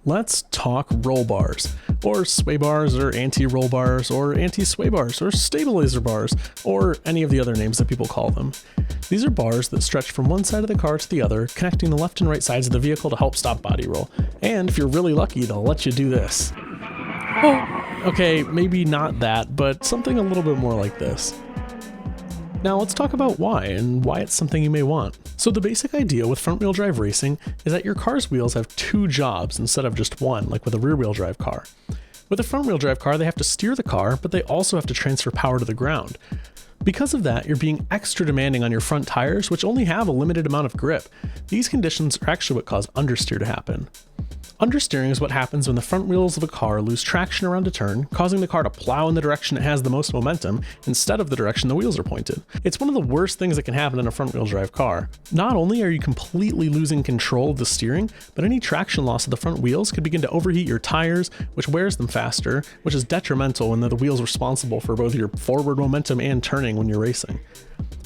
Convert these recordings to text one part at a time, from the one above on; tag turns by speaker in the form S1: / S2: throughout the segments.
S1: Let's talk roll bars, or sway bars, or anti-roll bars, or anti-sway bars, or stabilizer bars, or any of the other names that people call them. These are bars that stretch from one side of the car to the other, connecting the left and right sides of the vehicle to help stop body roll. And if you're really lucky, they'll let you do this. Okay, maybe not that, but something a little bit more like this. Now let's talk about why, and why it's something you may want. So the basic idea with front wheel drive racing is that your car's wheels have two jobs instead of just one, like with a rear wheel drive car. With a front wheel drive car, they have to steer the car, but they also have to transfer power to the ground. Because of that, you're being extra demanding on your front tires, which only have a limited amount of grip. These conditions are actually what cause understeer to happen. Understeering is what happens when the front wheels of a car lose traction around a turn, causing the car to plow in the direction it has the most momentum instead of the direction the wheels are pointed. It's one of the worst things that can happen in a front wheel drive car. Not only are you completely losing control of the steering, but any traction loss of the front wheels could begin to overheat your tires, which wears them faster, which is detrimental when the wheel's responsible for both your forward momentum and turning when you're racing.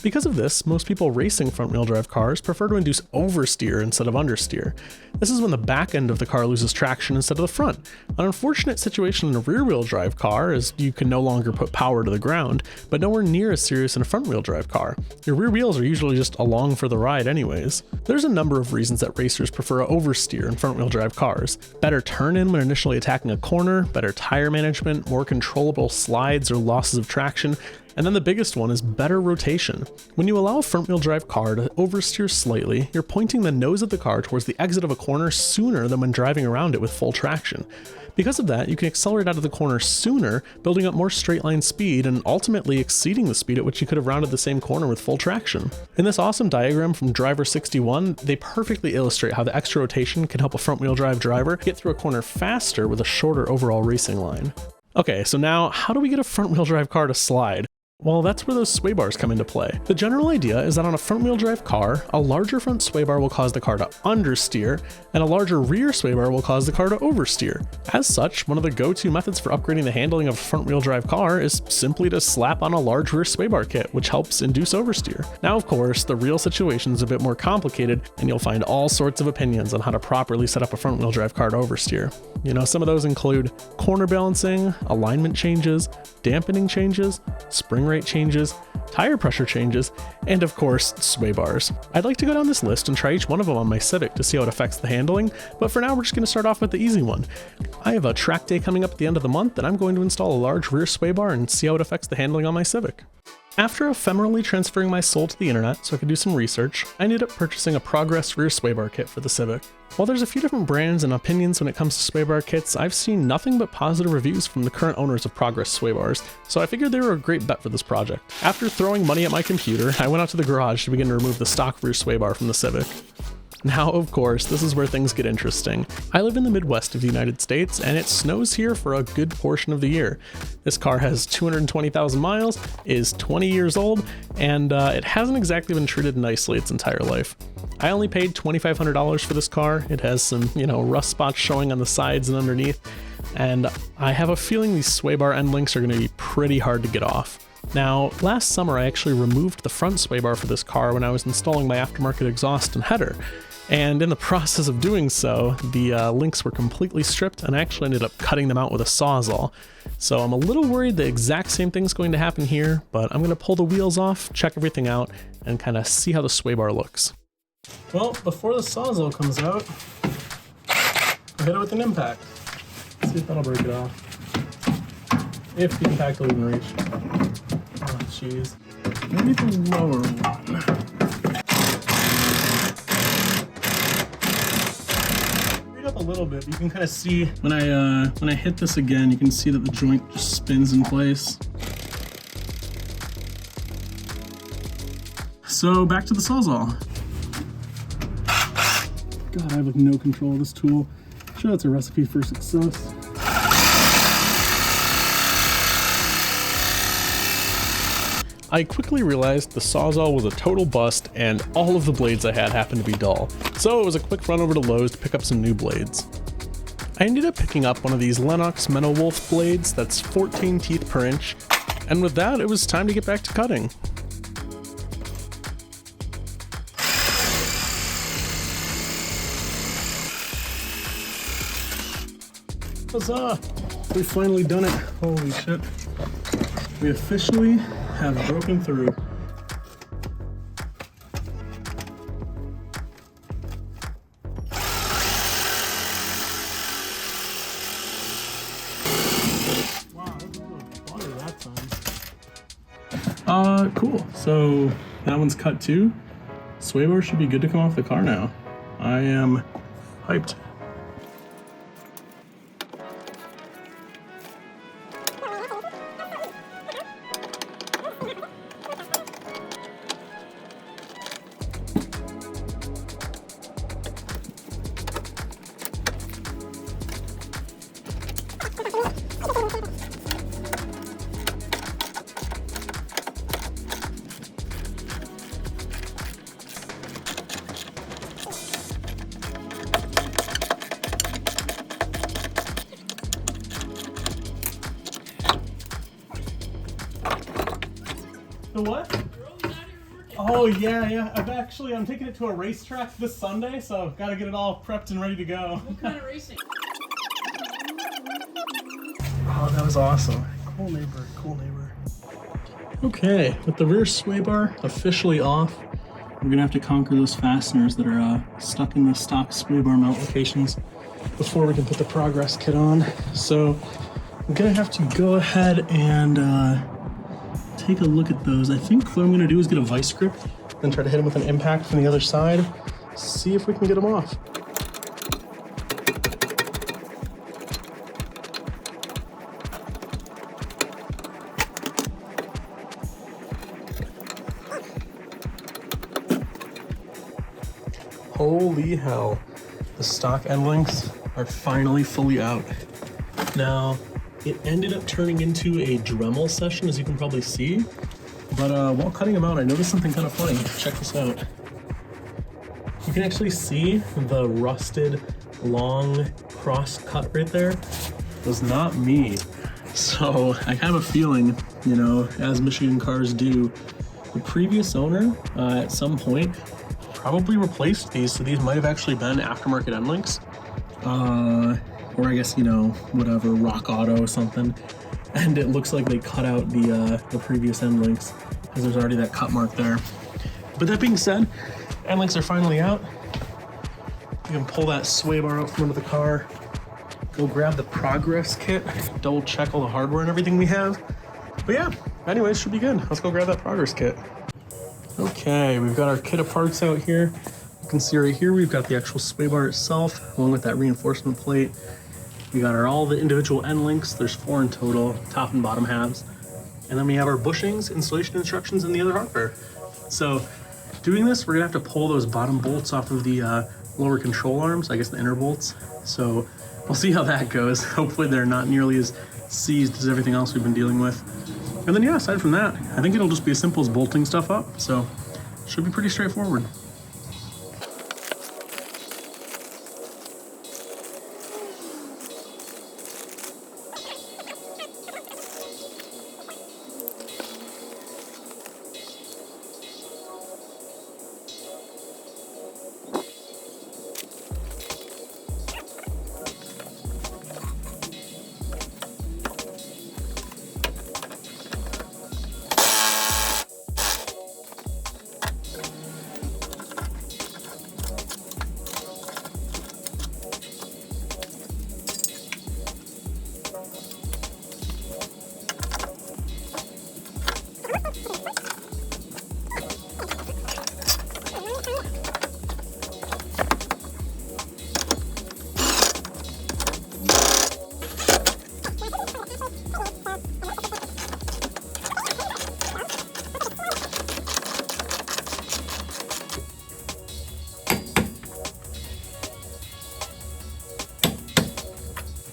S1: Because of this, most people racing front-wheel drive cars prefer to induce oversteer instead of understeer. This is when the back end of the car loses traction instead of the front. An unfortunate situation in a rear-wheel drive car is you can no longer put power to the ground, but nowhere near as serious in a front-wheel drive car. Your rear wheels are usually just along for the ride anyways. There's a number of reasons that racers prefer oversteer in front-wheel drive cars. Better turn-in when initially attacking a corner, better tire management, more controllable slides or losses of traction, and then the biggest one is better rotation. When you allow a front-wheel drive car to oversteer slightly, you're pointing the nose of the car towards the exit of a corner sooner than when driving around it with full traction. Because of that, you can accelerate out of the corner sooner, building up more straight line speed and ultimately exceeding the speed at which you could have rounded the same corner with full traction. In this awesome diagram from Driver 61, they perfectly illustrate how the extra rotation can help a front-wheel drive driver get through a corner faster with a shorter overall racing line. Okay, so now how do we get a front-wheel drive car to slide? Well, that's where those sway bars come into play. The general idea is that on a front-wheel drive car, a larger front sway bar will cause the car to understeer, and a larger rear sway bar will cause the car to oversteer. As such, one of the go-to methods for upgrading the handling of a front-wheel drive car is simply to slap on a large rear sway bar kit, which helps induce oversteer. Now, of course, the real situation is a bit more complicated, and you'll find all sorts of opinions on how to properly set up a front-wheel drive car to oversteer. You know, some of those include corner balancing, alignment changes, dampening changes, spring rate changes, tire pressure changes, and of course, sway bars. I'd like to go down this list and try each one of them on my Civic to see how it affects the handling, but for now we're just going to start off with the easy one. I have a track day coming up at the end of the month and I'm going to install a large rear sway bar and see how it affects the handling on my Civic. After ephemerally transferring my soul to the internet so I could do some research, I ended up purchasing a Progress rear sway bar kit for the Civic. While there's a few different brands and opinions when it comes to sway bar kits, I've seen nothing but positive reviews from the current owners of Progress sway bars, so I figured they were a great bet for this project. After throwing money at my computer, I went out to the garage to begin to remove the stock rear sway bar from the Civic. Now, of course, this is where things get interesting. I live in the Midwest of the United States, and it snows here for a good portion of the year. This car has 220,000 miles, is 20 years old, and it hasn't exactly been treated nicely its entire life. I only paid $2,500 for this car. It has some, rust spots showing on the sides and underneath, and I have a feeling these sway bar end links are going to be pretty hard to get off. Now, last summer I actually removed the front sway bar for this car when I was installing my aftermarket exhaust and header. And in the process of doing so, the links were completely stripped and I actually ended up cutting them out with a Sawzall. So I'm a little worried the exact same thing's going to happen here, but I'm going to pull the wheels off, check everything out, and kind of see how the sway bar looks. Well, before the Sawzall comes out, I hit it with an impact. Let's see if that'll break it off. If the impact will even reach. Oh, jeez. Maybe the lower one. A little bit, but you can kind of see when I hit this again, you can see that the joint just spins in place. So back to the Sawzall. God, I have like no control of this tool. I'm sure that's a recipe for success. I quickly realized the Sawzall was a total bust and all of the blades I had happened to be dull, so it was a quick run over to Lowe's to pick up some new blades. I ended up picking up one of these Lennox Menowolf blades that's 14 teeth per inch, and with that it was time to get back to cutting. Huzzah! We've finally done it. Holy shit. We officially have broken through. Wow, that was a butter that time. Cool. So that one's cut too. Sway bar should be good to come off the car now. I am hyped. The what? Oh yeah. I'm taking it to a racetrack this Sunday, so got to get it all prepped and ready to go.
S2: What kind of racing?
S1: Oh, that was awesome. Cool neighbor. Okay, with the rear sway bar officially off, we're gonna have to conquer those fasteners that are stuck in the stock sway bar mount locations before we can put the progress kit on. So I'm gonna have to go ahead and take a look at those. I think what I'm gonna do is get a vice grip, then try to hit them with an impact from the other side, see if we can get them off. Holy hell, the stock end links are finally fully out. Now, it ended up turning into a Dremel session, as you can probably see. But while cutting them out, I noticed something kind of funny. Check this out. You can actually see the rusted, long cross cut right there. It was not me. So I have a feeling, you know, as Michigan cars do, the previous owner at some point probably replaced these. So these might have actually been aftermarket end links. Or I guess, you know, whatever, Rock Auto or something. And it looks like they cut out the previous end links because there's already that cut mark there. But that being said, end links are finally out. You can pull that sway bar out from under the car. Go grab the progress kit, double check all the hardware and everything we have. But yeah, anyways, should be good. Let's go grab that progress kit. Okay, we've got our kit of parts out here. You can see right here, we've got the actual sway bar itself, along with that reinforcement plate. We got all the individual end links. There's 4 in total, top and bottom halves. And then we have our bushings, installation instructions, and the other hardware. So doing this, we're gonna have to pull those bottom bolts off of the lower control arms, I guess the inner bolts. So we'll see how that goes. Hopefully they're not nearly as seized as everything else we've been dealing with. And then yeah, aside from that, I think it'll just be as simple as bolting stuff up. So should be pretty straightforward.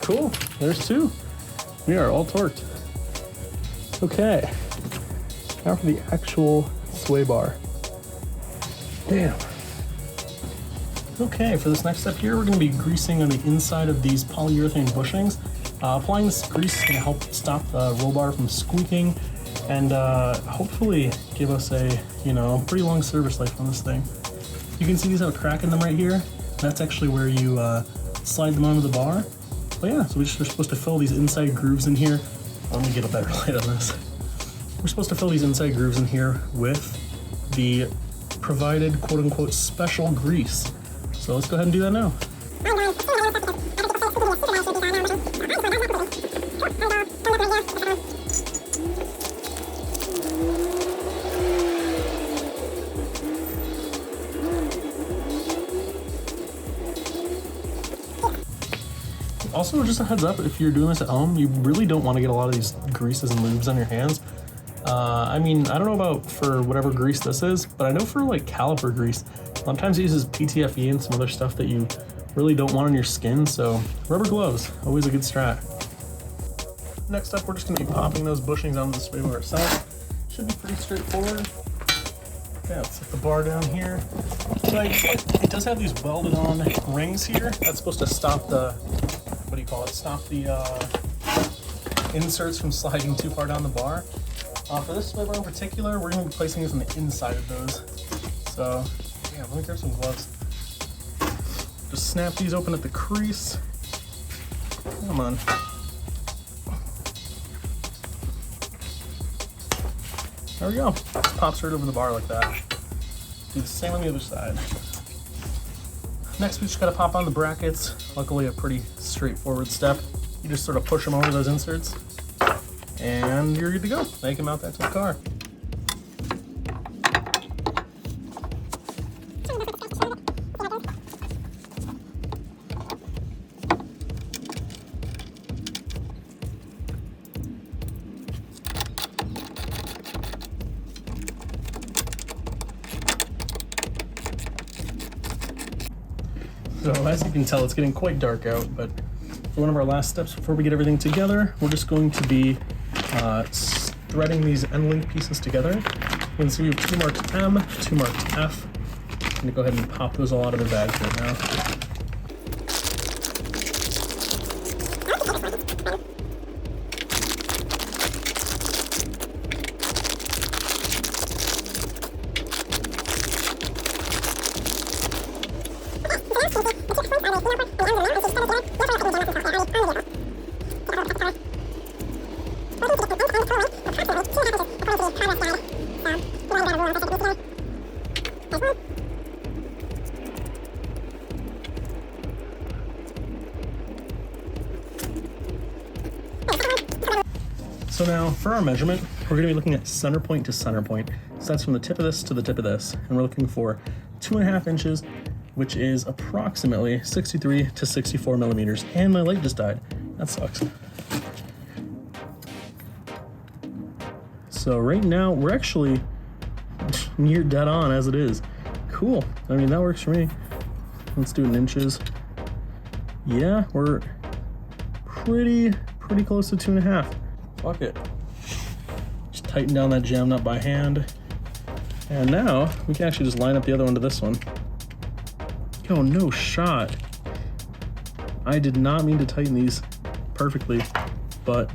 S1: Cool, there's 2. We are all torqued. Okay, now for the actual sway bar. Damn. Okay, for this next step here, we're gonna be greasing on the inside of these polyurethane bushings. Applying this grease is gonna help stop the roll bar from squeaking and hopefully give us a, you know, pretty long service life on this thing. You can see these have a crack in them right here. That's actually where you slide them onto the bar. But yeah, so we're supposed to fill these inside grooves in here. Let me get a better light on this. We're supposed to fill these inside grooves in here with the provided quote-unquote special grease. So let's go ahead and do that now. Also, just a heads up, if you're doing this at home, you really don't want to get a lot of these greases and lubes on your hands. I mean, I don't know about for whatever grease this is, but I know for like caliper grease, a lot of times it uses PTFE and some other stuff that you really don't want on your skin, so rubber gloves, always a good strat. Next up, we're just going to be popping those bushings onto the sway bar itself. Should be pretty straightforward. Yeah, let's set the bar down here. So it does have these welded on rings here. That's supposed to stop the, what do you call it? Stop the inserts from sliding too far down the bar. For this sway bar in particular, we're going to be placing this on the inside of those. So, yeah, let me grab some gloves. Just snap these open at the crease. Come on. There we go. Just pops right over the bar like that. Do the same on the other side. Next, we just gotta pop on the brackets. Luckily, a pretty straightforward step. You just sort of push them over those inserts, and you're good to go. Now you can mount that to the car. So as you can tell, it's getting quite dark out, but for one of our last steps before we get everything together, we're just going to be threading these end link pieces together. You can see we have two marked M, two marked F. I'm gonna go ahead and pop those all out of the bags right now. So now for our measurement, we're gonna be looking at center point to center point. So that's from the tip of this to the tip of this. And we're looking for 2.5 inches, which is approximately 63 to 64 millimeters. And my light just died. That sucks. So right now we're actually near dead on as it is. Cool. I mean, that works for me. Let's do it in inches. Yeah, we're pretty close to 2.5. Fuck it. Just tighten down that jam nut by hand. And now we can actually just line up the other one to this one. Yo, no shot. I did not mean to tighten these perfectly, but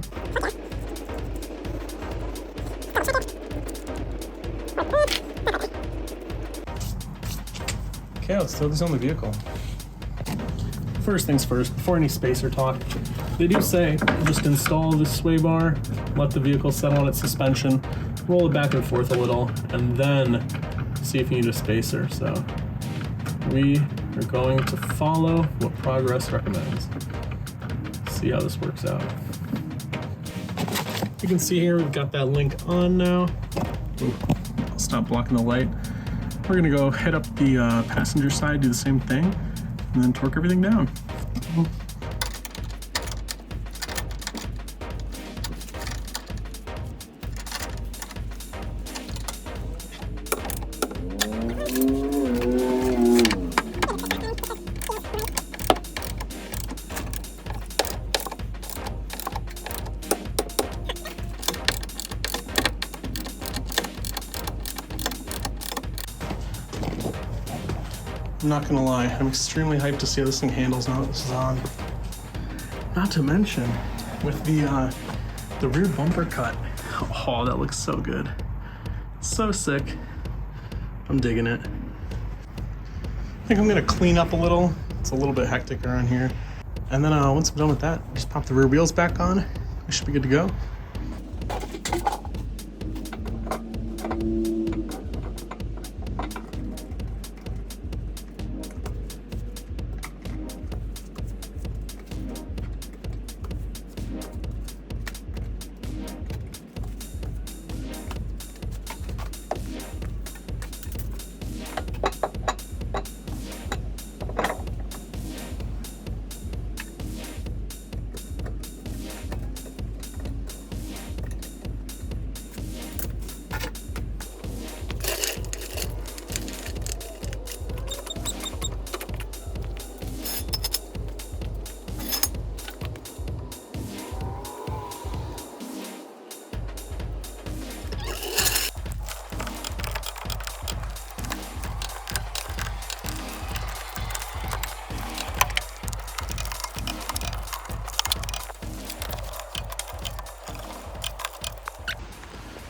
S1: okay, let's throw these on the vehicle. First things first, before any spacer talk, they do say just install the sway bar, let the vehicle settle on its suspension, roll it back and forth a little, and then see if you need a spacer. So we are going to follow what Progress recommends. See how this works out. You can see here we've got that link on now. Ooh, I'll stop blocking the light. We're gonna go head up the passenger side, do the same thing, and then torque everything down. I'm not gonna lie, I'm extremely hyped to see how this thing handles now that this is on. Not to mention, with the rear bumper cut, oh, that looks so good. So sick. I'm digging it. I think I'm gonna clean up a little. It's a little bit hectic around here. And then once I'm done with that, just pop the rear wheels back on. We should be good to go.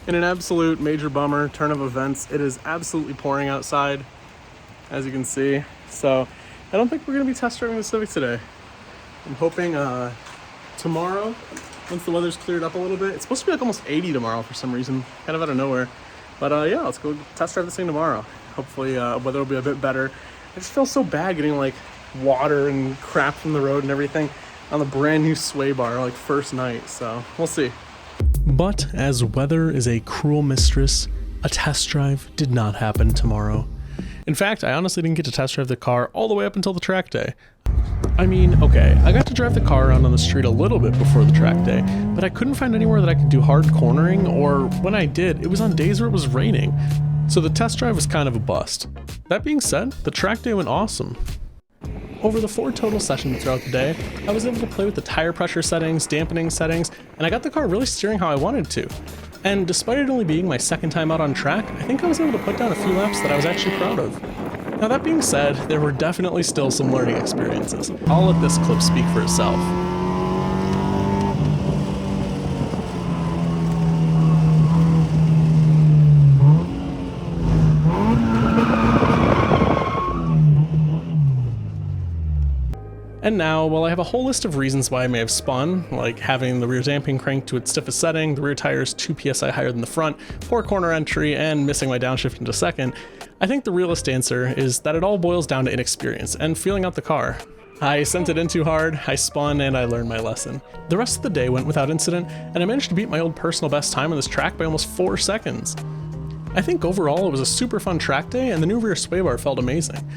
S1: In an absolute major bummer, turn of events, it is absolutely pouring outside, as you can see. So I don't think we're gonna be test driving the Civic today. I'm hoping tomorrow, once the weather's cleared up a little bit, it's supposed to be like almost 80 tomorrow for some reason, kind of out of nowhere. But yeah, let's go test drive this thing tomorrow. Hopefully weather will be a bit better. I just feel so bad getting like water and crap from the road and everything on the brand new sway bar, like first night, so we'll see. But as weather is a cruel mistress, a test drive did not happen tomorrow. In fact, I honestly didn't get to test drive the car all the way up until the track day. I mean, okay, I got to drive the car around on the street a little bit before the track day, but I couldn't find anywhere that I could do hard cornering, or when I did, it was on days where it was raining. So the test drive was kind of a bust. That being said, the track day went awesome. Over the 4 total sessions throughout the day, I was able to play with the tire pressure settings, dampening settings, and I got the car really steering how I wanted to. And despite it only being my second time out on track, I think I was able to put down a few laps that I was actually proud of. Now that being said, there were definitely still some learning experiences. I'll let this clip speak for itself. And now, while I have a whole list of reasons why I may have spun, like having the rear damping cranked to its stiffest setting, the rear tires 2 psi higher than the front, poor corner entry, and missing my downshift into second, I think the realist answer is that it all boils down to inexperience and feeling out the car. I sent it in too hard, I spun, and I learned my lesson. The rest of the day went without incident, and I managed to beat my old personal best time on this track by almost 4 seconds. I think overall it was a super fun track day, and the new rear sway bar felt amazing.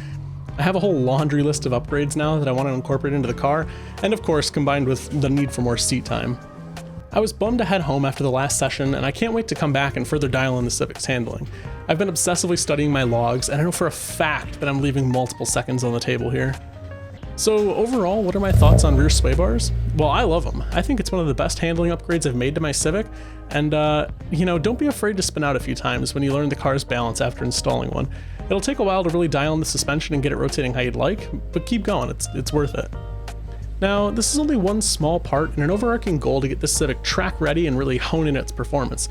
S1: I have a whole laundry list of upgrades now that I want to incorporate into the car, and of course combined with the need for more seat time. I was bummed to head home after the last session, and I can't wait to come back and further dial in the Civic's handling. I've been obsessively studying my logs, and I know for a fact that I'm leaving multiple seconds on the table here. So overall, what are my thoughts on rear sway bars? Well, I love them. I think it's one of the best handling upgrades I've made to my Civic, and you know, don't be afraid to spin out a few times when you learn the car's balance after installing one. It'll take a while to really dial in the suspension and get it rotating how you'd like, but keep going, it's worth it. Now, this is only one small part in an overarching goal to get this Civic track ready and really hone in its performance.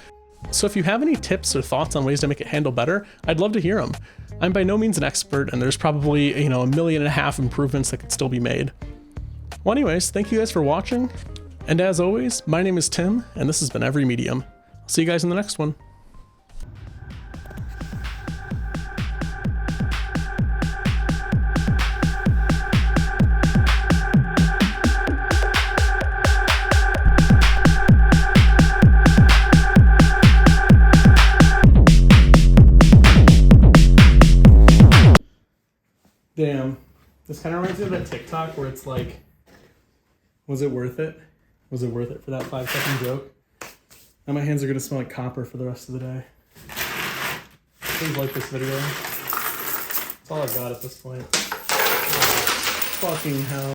S1: So if you have any tips or thoughts on ways to make it handle better, I'd love to hear them. I'm by no means an expert, and there's probably, 1.5 million improvements that could still be made. Well anyways, thank you guys for watching, and as always, my name is Tim, and this has been Every Medium. I'll see you guys in the next one. Damn, this kind of reminds me of that TikTok where it's like, was it worth it? Was it worth it for that 5-second joke? Now my hands are gonna smell like copper for the rest of the day. Please like this video. That's all I've got at this point. Oh, fucking hell.